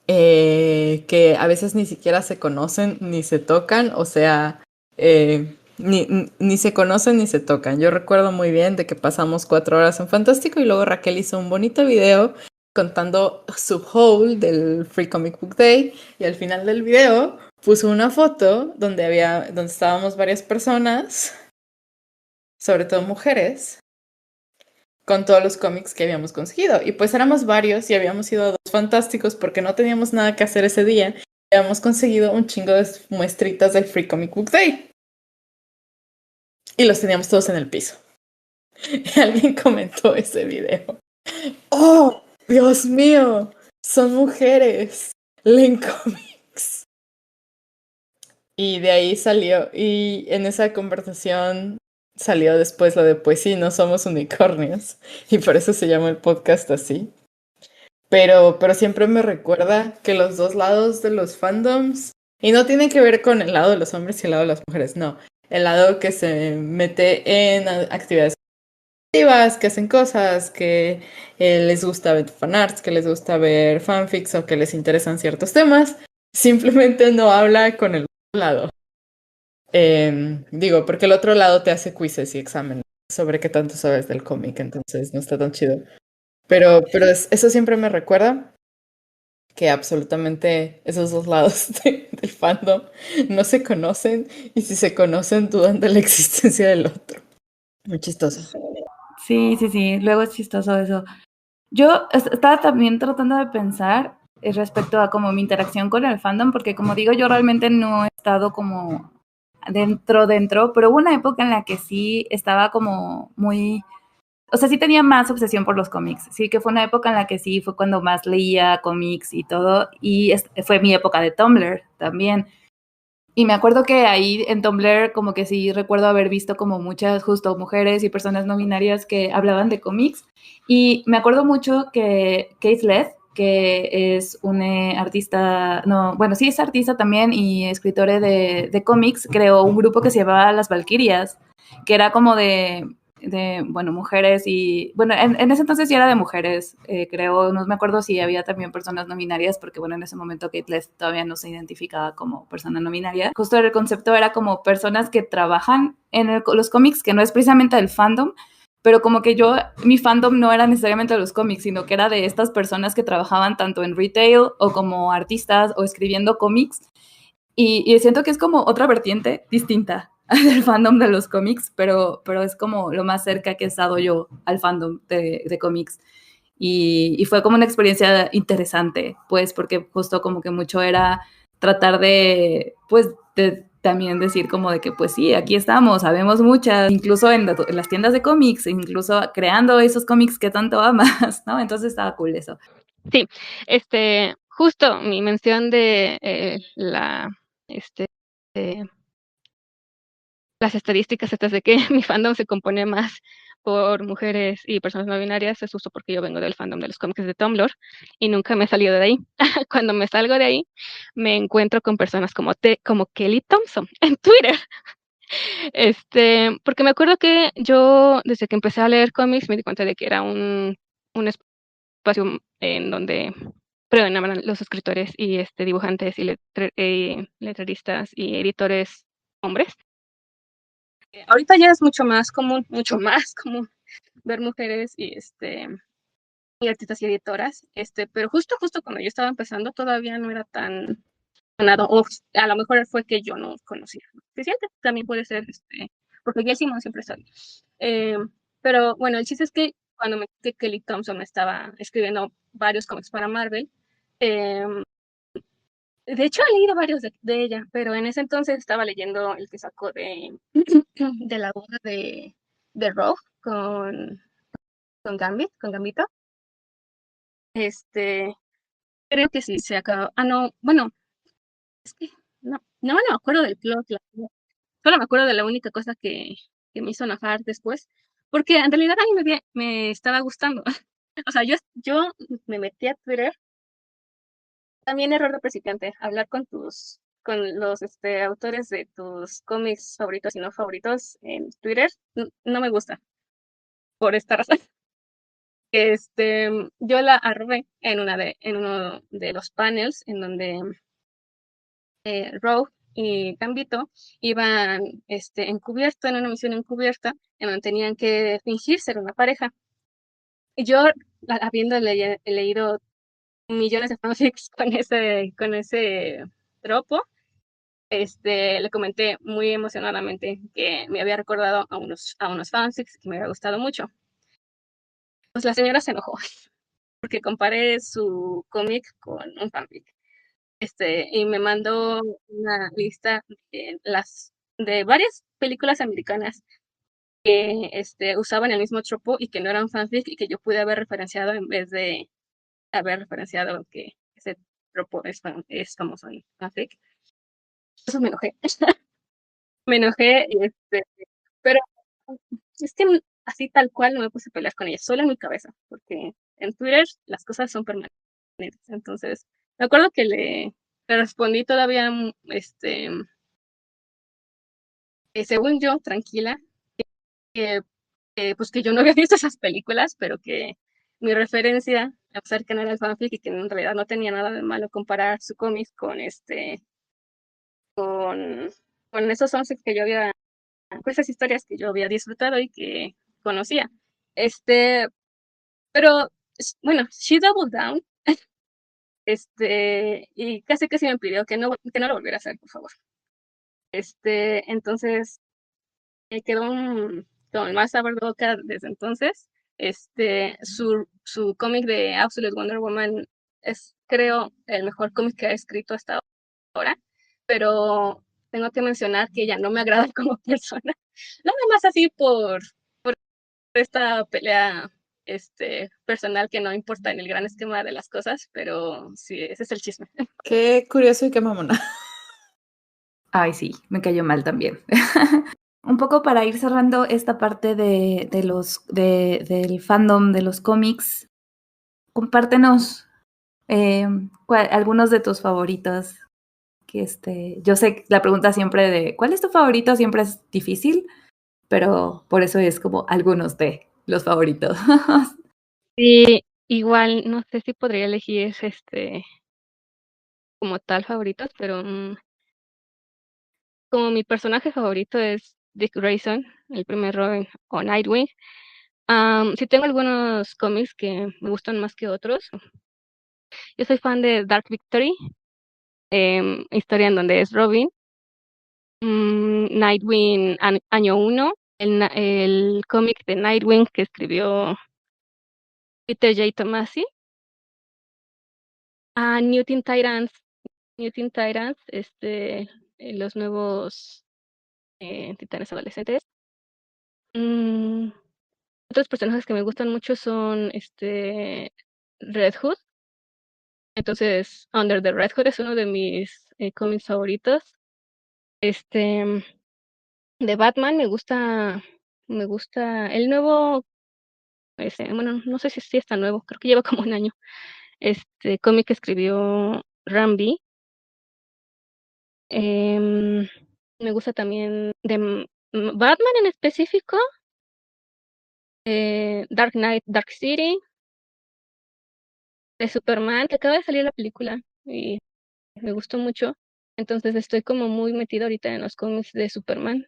Que a veces ni siquiera se conocen ni se tocan. O sea, ni se conocen ni se tocan. Yo recuerdo muy bien de que pasamos 4 horas en Fantástico y luego Raquel hizo un bonito video contando su haul del Free Comic Book Day y al final del video puso una foto donde estábamos varias personas, sobre todo mujeres, con todos los cómics que habíamos conseguido. Y pues éramos varios y habíamos ido a 2 Fantásticos porque no teníamos nada que hacer ese día y habíamos conseguido un chingo de muestritas del Free Comic Book Day. Y los teníamos todos en el piso. Y alguien comentó ese video. ¡Oh! Dios mío, son mujeres, leen cómics. Y de ahí salió, y en esa conversación salió después lo de pues sí, no somos unicornios. Y por eso se llama el podcast así. Pero siempre me recuerda que los dos lados de los fandoms, y no tiene que ver con el lado de los hombres y el lado de las mujeres, no. El lado que se mete en actividades que hacen cosas, que les gusta ver fanarts, que les gusta ver fanfics o que les interesan ciertos temas, simplemente no habla con el otro lado. Digo, porque el otro lado te hace quizzes y exámenes sobre qué tanto sabes del cómic, entonces no está tan chido. Pero eso siempre me recuerda que absolutamente esos dos lados del fandom no se conocen y si se conocen dudan de la existencia del otro. Muy chistoso. Sí, luego es chistoso eso. Yo estaba también tratando de pensar respecto a como mi interacción con el fandom, porque como digo, yo realmente no he estado como dentro, pero hubo una época en la que sí estaba como muy, o sea, sí tenía más obsesión por los cómics, sí que fue una época en la que sí fue cuando más leía cómics y todo, y fue mi época de Tumblr también. Y me acuerdo que ahí en Tumblr como que sí recuerdo haber visto como muchas justo mujeres y personas no binarias que hablaban de cómics. Y me acuerdo mucho que Kate Leth, que es una artista, no, bueno, sí es artista también y escritora de cómics, creó un grupo que se llamaba Las Valquirias, que era como bueno, mujeres y, bueno, en ese entonces sí era de mujeres, creo, no me acuerdo si había también personas no binarias, porque bueno, en ese momento Kate Leth todavía no se identificaba como persona no binaria. Justo el concepto era como personas que trabajan en los cómics, que no es precisamente del fandom, pero como que mi fandom no era necesariamente de los cómics, sino que era de estas personas que trabajaban tanto en retail o como artistas o escribiendo cómics. Y siento que es como otra vertiente distinta del fandom de los cómics, pero es como lo más cerca que he estado yo al fandom de cómics. Y fue como una experiencia interesante, pues, porque justo como que mucho era tratar de, pues, de también decir como de que, pues sí, aquí estamos, sabemos muchas, incluso en las tiendas de cómics, incluso creando esos cómics que tanto amas, ¿no? Entonces estaba cool eso. Sí, justo mi mención de las estadísticas estas de que mi fandom se compone más por mujeres y personas no binarias es justo porque yo vengo del fandom de los cómics de Tumblr y nunca me he salido de ahí. Cuando me salgo de ahí, me encuentro con personas como Kelly Thompson en Twitter. Porque me acuerdo que yo, desde que empecé a leer cómics, me di cuenta de que era un espacio en donde predominaban los escritores y dibujantes y letreristas y editores hombres. Ahorita ya es mucho más común ver mujeres y y artistas y editoras, pero justo cuando yo estaba empezando todavía no era tan sonado, o a lo mejor fue que yo no conocía. Se siente, también puede ser, porque Gail Simon siempre está bien. Pero bueno, el chiste es que cuando me que Kelly Thompson estaba escribiendo varios cómics para Marvel, eh, de hecho he leído varios de ella, pero en ese entonces estaba leyendo el que sacó de la boda de Rogue con Gambito. Este, creo que sí se acabó. Ah, no, bueno, es que no me acuerdo del plot, solo me acuerdo de la única cosa que me hizo enojar después, porque en realidad a mí me estaba gustando. O sea, yo me metí a Twitter, también error de principiante, hablar con los autores de tus cómics favoritos y no favoritos en Twitter, no me gusta, por esta razón. Yo la arrobé en uno de los panels en donde Rogue y Gambito iban encubierto en una misión encubierta en donde tenían que fingir ser una pareja. Y yo, habiendo leído millones de fanfics con ese tropo, le comenté muy emocionadamente que me había recordado a unos fanfics que me había gustado mucho. Pues la señora se enojó porque comparé su cómic con un fanfic. Y me mandó una lista de varias películas americanas que usaban el mismo tropo y que no eran fanfic y que yo pude haber referenciado en vez de haber referenciado que ese tropo es famoso en fanfic. Eso me enojé. Me enojé, pero es que así tal cual no me puse a pelear con ella, solo en mi cabeza, porque en Twitter las cosas son permanentes. Entonces, me acuerdo que le respondí todavía, según yo, tranquila, que, pues que yo no había visto esas películas, pero que mi referencia, a pesar que no era el fanfic y que en realidad no tenía nada de malo comparar su cómic con, con esos fanfics que yo había, con esas historias que yo había disfrutado y que conocía. Este, pero bueno, she doubled down, y casi me pidió que no lo volviera a hacer, por favor. Entonces, me quedó con más sabor de boca desde entonces. Su cómic de Absolute Wonder Woman es, creo, el mejor cómic que ha escrito hasta ahora, pero tengo que mencionar que ella no me agrada como persona. Nada más así por esta pelea personal que no importa en el gran esquema de las cosas, pero sí, ese es el chisme. Qué curioso y qué mamona. Ay, sí, me cayó mal también. Un poco para ir cerrando esta parte del fandom de los cómics, compártenos algunos de tus favoritos. Que yo sé que la pregunta siempre de ¿cuál es tu favorito? Siempre es difícil, pero por eso es como algunos de los favoritos. Sí, igual no sé si podría elegir como tal favoritos, pero como mi personaje favorito es Dick Grayson, el primer Robin o Nightwing. Sí tengo algunos cómics que me gustan más que otros. Yo soy fan de Dark Victory, historia en donde es Robin. Nightwing año 1, el cómic de Nightwing que escribió Peter J. Tomasi. New Teen Titans, los nuevos titanes adolescentes. Otros personajes que me gustan mucho son Red Hood. Entonces, Under the Red Hood es uno de mis cómics favoritos. Este, de Batman me gusta el nuevo, bueno, no sé si sí está nuevo, creo que lleva como un año. Cómic que escribió Rambi. Em, Me gusta también de Batman en específico, Dark Knight, Dark City, de Superman, que acaba de salir la película y me gustó mucho. Entonces estoy como muy metida ahorita en los cómics de Superman.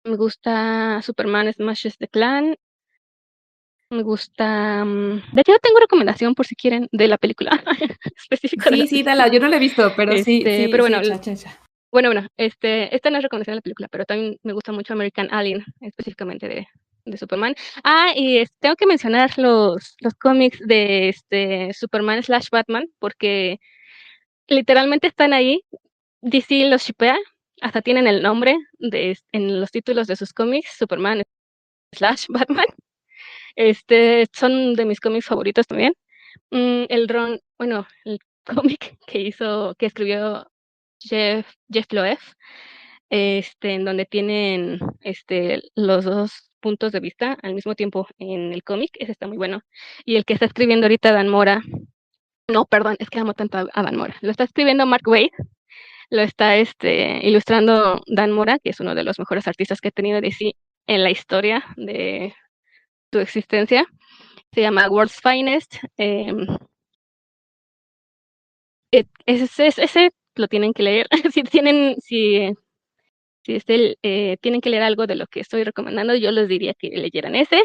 Me gusta Superman Smashes the Clan, Me gusta. De hecho, tengo recomendación por si quieren de la película específica de la Sí, dala, yo no la he visto, pero sí, Pero bueno, cha. esta no es recomendación de la película, pero también me gusta mucho American Alien, específicamente de Superman. Y tengo que mencionar los cómics de Superman / Batman, porque literalmente están ahí. DC los shippea, hasta tienen el nombre en los títulos de sus cómics, Superman / Batman. Son de mis cómics favoritos también. El cómic que escribió Jeff Loeb, en donde tienen los dos puntos de vista al mismo tiempo en el cómic, ese está muy bueno. Y el que está escribiendo ahorita Dan Mora, no, perdón, es que amo tanto a Dan Mora, lo está escribiendo Mark Waid, lo está ilustrando Dan Mora, que es uno de los mejores artistas que ha tenido DC en la historia de su existencia. Se llama World's Finest. Ese lo tienen que leer. Si tienen que leer algo de lo que estoy recomendando, yo les diría que leyeran ese,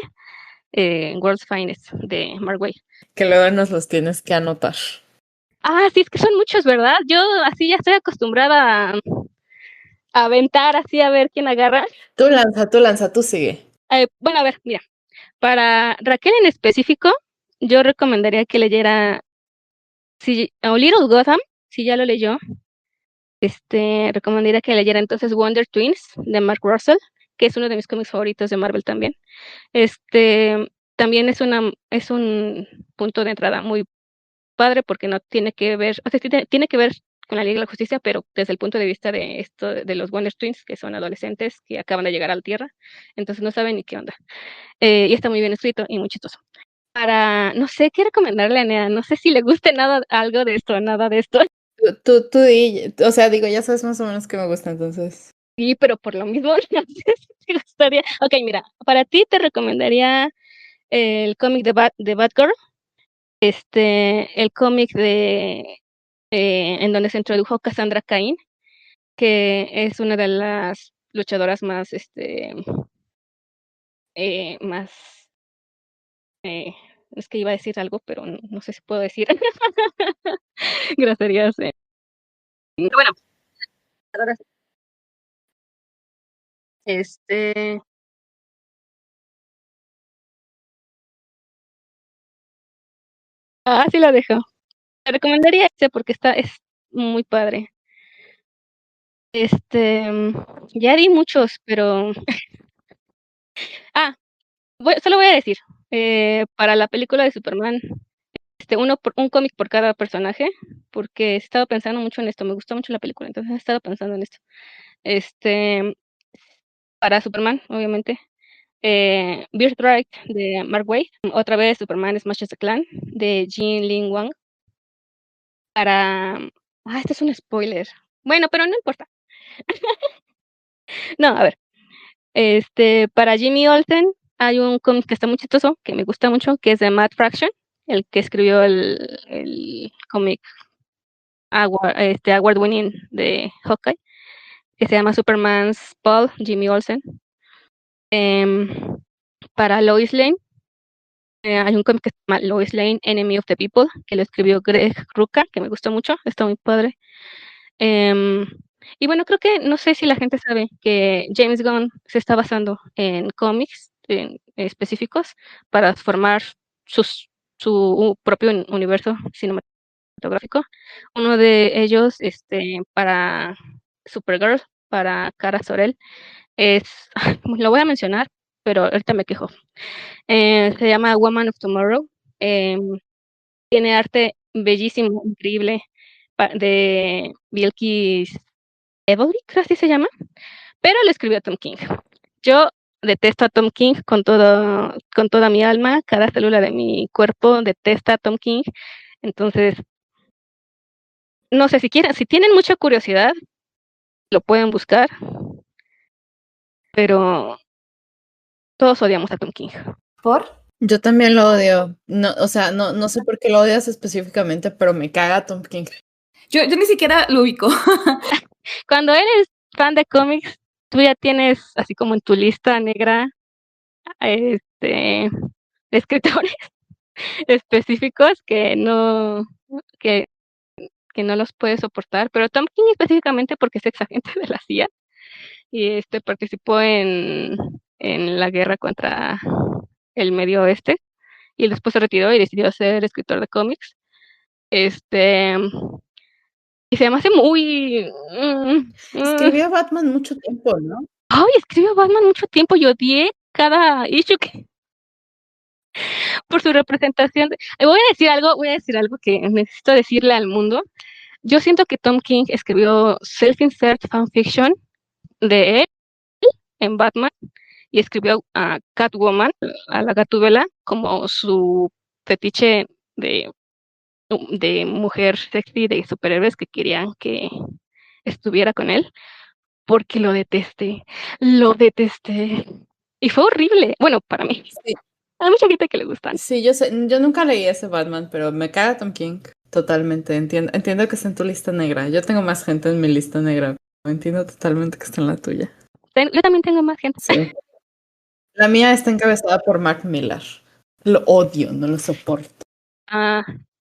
World's Finest, de Mark Waid. Que luego nos los tienes que anotar. Sí, es que son muchos, ¿verdad? Yo así ya estoy acostumbrada a aventar así a ver quién agarra. Tú lanza, tú sigue. Bueno, a ver, mira, para Raquel en específico, yo recomendaría que leyera A Little Gotham, si ya lo leyó. Recomendaría que leyera entonces Wonder Twins de Mark Russell, que es uno de mis cómics favoritos de Marvel también. También es un punto de entrada muy padre porque no tiene que ver, o sea, tiene que ver con la Liga de la Justicia, pero desde el punto de vista de los Wonder Twins, que son adolescentes que acaban de llegar a la Tierra, entonces no saben ni qué onda. Y está muy bien escrito y muy chistoso. No sé qué recomendarle a Nea, no sé si le guste algo de esto, nada de esto. Tú di, o sea, digo, ya sabes más o menos qué me gusta, entonces. Sí, pero por lo mismo, no sé si te gustaría. Ok, mira, para ti te recomendaría el cómic de Batgirl, el cómic en donde se introdujo Cassandra Cain, que es una de las luchadoras más, es que iba a decir algo, pero no sé si puedo decir groserías. Bueno, ahora este, sí la dejo. Te recomendaría porque es muy padre. Ya di muchos, pero solo voy a decir, para la película de Superman, un cómic por cada personaje, porque he estado pensando mucho en esto, me gustó mucho la película, entonces he estado pensando en esto. Para Superman, obviamente, Birthright de Mark Waid, otra vez Superman Smashes the Clan de Jean Lin Wang. Este es un spoiler. Bueno, pero no importa. No, a ver. Para Jimmy Olsen hay un cómic que está muy chistoso, que me gusta mucho, que es de Matt Fraction, el que escribió el cómic Award Winning de Hawkeye, que se llama Superman's Paul, Jimmy Olsen. Para Lois Lane, hay un cómic que se llama Lois Lane, Enemy of the People, que lo escribió Greg Rucka, que me gustó mucho, está muy padre. Y bueno, creo que no sé si la gente sabe que James Gunn se está basando en cómics específicos para formar su propio universo cinematográfico. Uno de ellos, para Supergirl, para Kara Zor-El, lo voy a mencionar, pero ahorita me quejo. Se llama Woman of Tomorrow. Tiene arte bellísimo, increíble, de Bilquis Evely, creo que así se llama, pero lo escribió Tom King. Yo detesto a Tom King con toda mi alma, cada célula de mi cuerpo detesta a Tom King. Entonces, no sé, si tienen mucha curiosidad, lo pueden buscar, pero todos odiamos a Tom King. ¿Por? Yo también lo odio. No, o sea, no sé por qué lo odias específicamente, pero me caga Tom King. Yo ni siquiera lo ubico. Cuando eres fan de cómics, tú ya tienes así como en tu lista negra escritores específicos que, que no los puede soportar, pero Tom King específicamente porque es exagente de la CIA y participó en la guerra contra el Medio Oeste y después se retiró y decidió ser escritor de cómics. Este, y se me hace muy... Escribió Batman mucho tiempo, ¿no? Ay, escribió Batman mucho tiempo y odié cada issue por su representación. Voy a decir algo que necesito decirle al mundo. Yo siento que Tom King escribió self-insert fanfiction de él en Batman y escribió a Catwoman, a la Gatúbela, como su fetiche de mujer sexy, de superhéroes que querían que estuviera con él, porque lo detesté. Y fue horrible, bueno, para mí. Sí, Hay mucha gente que le gustan. sí, yo sé, yo nunca leí ese Batman, pero me caga Tom King. Totalmente, entiendo que está en tu lista negra. Yo tengo más gente en mi lista negra. Entiendo totalmente que está en la tuya. Yo también tengo más gente. Sí. La mía está encabezada por Mark Millar. Lo odio, no lo soporto. Ah,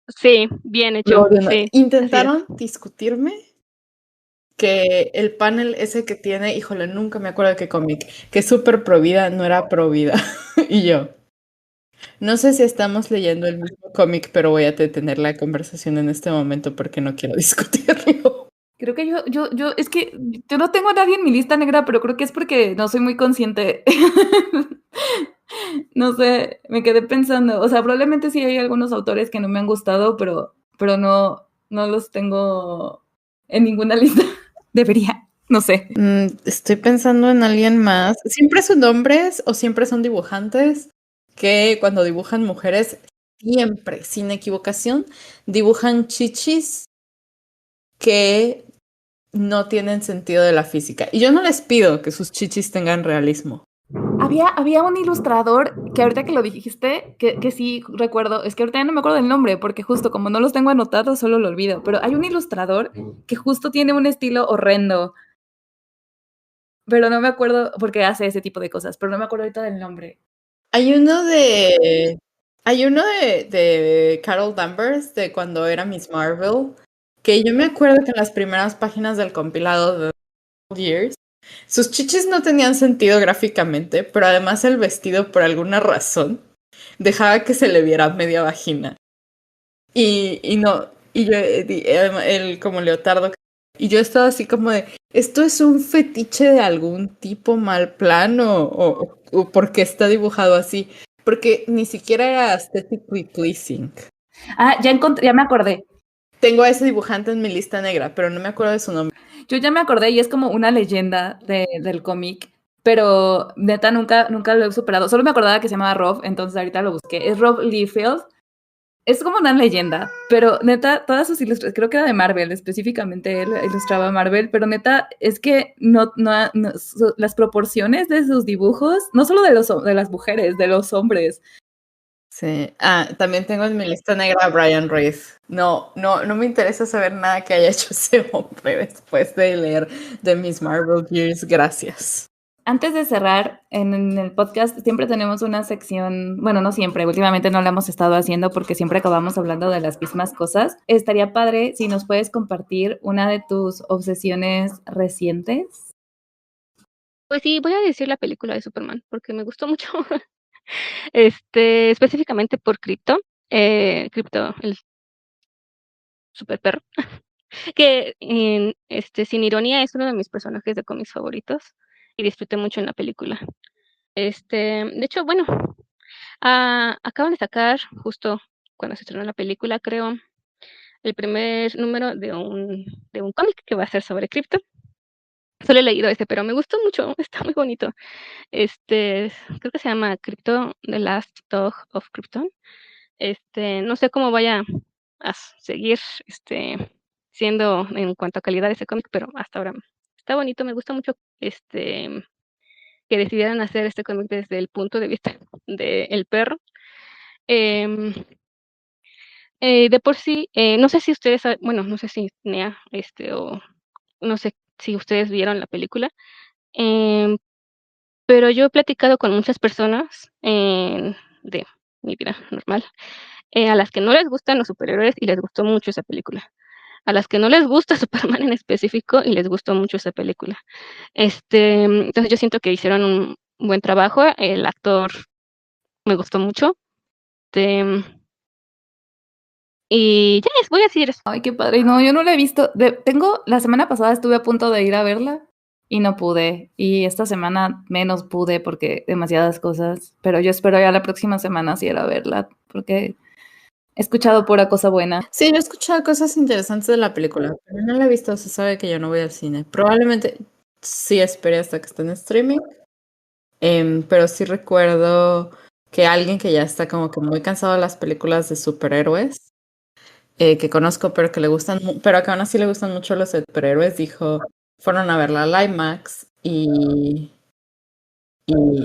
sí, bien Lo hecho, odio, no. sí, así es. Intentaron discutirme que el panel ese que tiene, híjole, nunca me acuerdo de qué cómic, que es súper provida, no era provida. Y yo, no sé si estamos leyendo el mismo cómic, pero voy a detener la conversación en este momento porque no quiero discutirlo. Creo que es que yo no tengo a nadie en mi lista negra, pero creo que es porque no soy muy consciente. No sé, me quedé pensando, o sea, probablemente sí hay algunos autores que no me han gustado, pero no los tengo en ninguna lista. Debería, no sé. Estoy pensando en alguien más. ¿Siempre son hombres o siempre son dibujantes que cuando dibujan mujeres, siempre, sin equivocación, dibujan chichis que no tienen sentido de la física? Y yo no les pido que sus chichis tengan realismo. Había un ilustrador que ahorita que lo dijiste, que sí recuerdo, es que ahorita ya no me acuerdo del nombre, porque justo como no los tengo anotados, solo lo olvido, pero hay un ilustrador que justo tiene un estilo horrendo, pero no me acuerdo porque hace ese tipo de cosas, pero no me acuerdo ahorita del nombre. Hay uno de Carol Danvers, de cuando era Miss Marvel, que yo me acuerdo que en las primeras páginas del compilado de Years, sus chichis no tenían sentido gráficamente, pero además el vestido, por alguna razón, dejaba que se le viera media vagina. Y no, y yo, él como leotardo, y yo estaba así como de, ¿esto es un fetiche de algún tipo mal plan o por qué está dibujado así? Porque ni siquiera era aesthetically pleasing. Ah, ya me acordé. Tengo a ese dibujante en mi lista negra, pero no me acuerdo de su nombre. Yo ya me acordé y es como una leyenda del cómic, pero neta nunca lo he superado. Solo me acordaba que se llamaba Rob, entonces ahorita lo busqué. Es Rob Liefeld. Es como una leyenda, pero neta, todas sus ilustraciones, creo que era de Marvel, específicamente él ilustraba Marvel, pero neta, es que las proporciones de sus dibujos, no solo de las mujeres, de los hombres. Sí. Ah, también tengo en mi lista negra a Brian Reed. No me interesa saber nada que haya hecho ese hombre después de leer The Miss Marvel Years. Gracias. Antes de cerrar, en el podcast siempre tenemos una sección, bueno, no siempre, últimamente no la hemos estado haciendo porque siempre acabamos hablando de las mismas cosas. Estaría padre si nos puedes compartir una de tus obsesiones recientes. Pues sí, voy a decir la película de Superman, porque me gustó mucho. Específicamente por Krypto, Krypto, el super perro, que sin ironía es uno de mis personajes de cómics favoritos y disfruté mucho en la película. De hecho, bueno, acaban de sacar justo cuando se estrenó la película, creo, el primer número de un cómic que va a ser sobre Krypto. Solo he leído ese, pero me gustó mucho, está muy bonito. Creo que se llama Krypto, The Last Dog of Krypton. No sé cómo vaya a seguir, siendo en cuanto a calidad ese cómic, pero hasta ahora está bonito, me gusta mucho, que decidieran hacer este cómic desde el punto de vista del perro. Em, de por sí, no sé si ustedes, bueno, no sé si Nea, o no sé si ustedes vieron la película, em, pero yo he platicado con muchas personas de mi vida normal. A las que no les gustan los superhéroes y les gustó mucho esa película. A las que no les gusta Superman en específico y les gustó mucho esa película. Entonces yo siento que hicieron un buen trabajo. El actor me gustó mucho. Y ya les voy a decir eso. Ay, qué padre. No, yo no la he visto. La semana pasada estuve a punto de ir a verla y no pude. Y esta semana menos pude porque demasiadas cosas. Pero yo espero ya la próxima semana sí ir a verla porque he escuchado pura cosa buena. Sí, yo he escuchado cosas interesantes de la película, pero no la he visto, se sabe que yo no voy al cine. Probablemente sí esperé hasta que esté en streaming, pero sí recuerdo que alguien que ya está como que muy cansado de las películas de superhéroes, que conozco, pero que le gustan, pero que aún así le gustan mucho los superhéroes, fueron a verla al IMAX y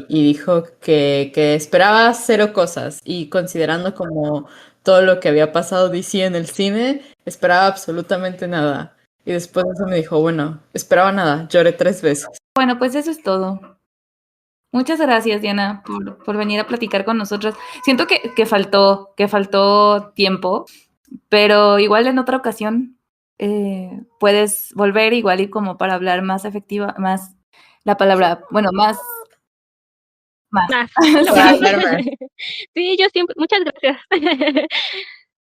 dijo que esperaba cero cosas y considerando como todo lo que había pasado DC en el cine, esperaba absolutamente nada. Y después de eso me dijo, bueno, esperaba nada, lloré 3 veces. Bueno, pues eso es todo. Muchas gracias, Diana, por venir a platicar con nosotros. Siento que faltó tiempo, pero igual en otra ocasión puedes volver igual y como para hablar más efectiva, más la palabra, bueno, más. Sí, yo siempre, muchas gracias.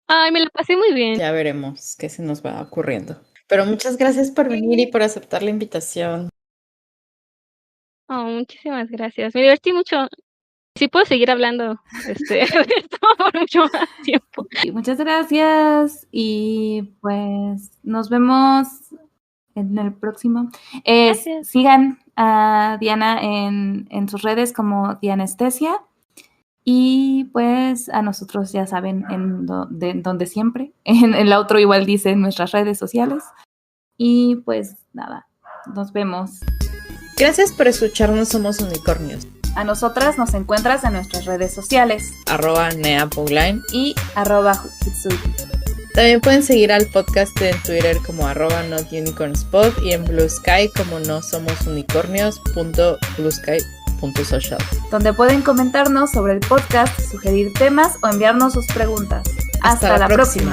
Ay, me la pasé muy bien. Ya veremos qué se nos va ocurriendo. Pero muchas gracias por venir y por aceptar la invitación. Oh, muchísimas gracias. Me divertí mucho. Sí puedo seguir hablando de esto por mucho más tiempo. Muchas gracias y pues nos vemos en el próximo. Sigan a Diana en sus redes como Dianestesia y pues a nosotros ya saben en donde siempre. En el outro igual dice en nuestras redes sociales y pues nada, nos vemos. Gracias por escucharnos, somos Unicornios. A nosotras nos encuentras en nuestras redes sociales @neapogline y @Hitsugi. También pueden seguir al podcast en Twitter como @notunicornspod y en Blue Sky como nosomosunicornios.bluesky.social, donde pueden comentarnos sobre el podcast, sugerir temas o enviarnos sus preguntas. Hasta la próxima.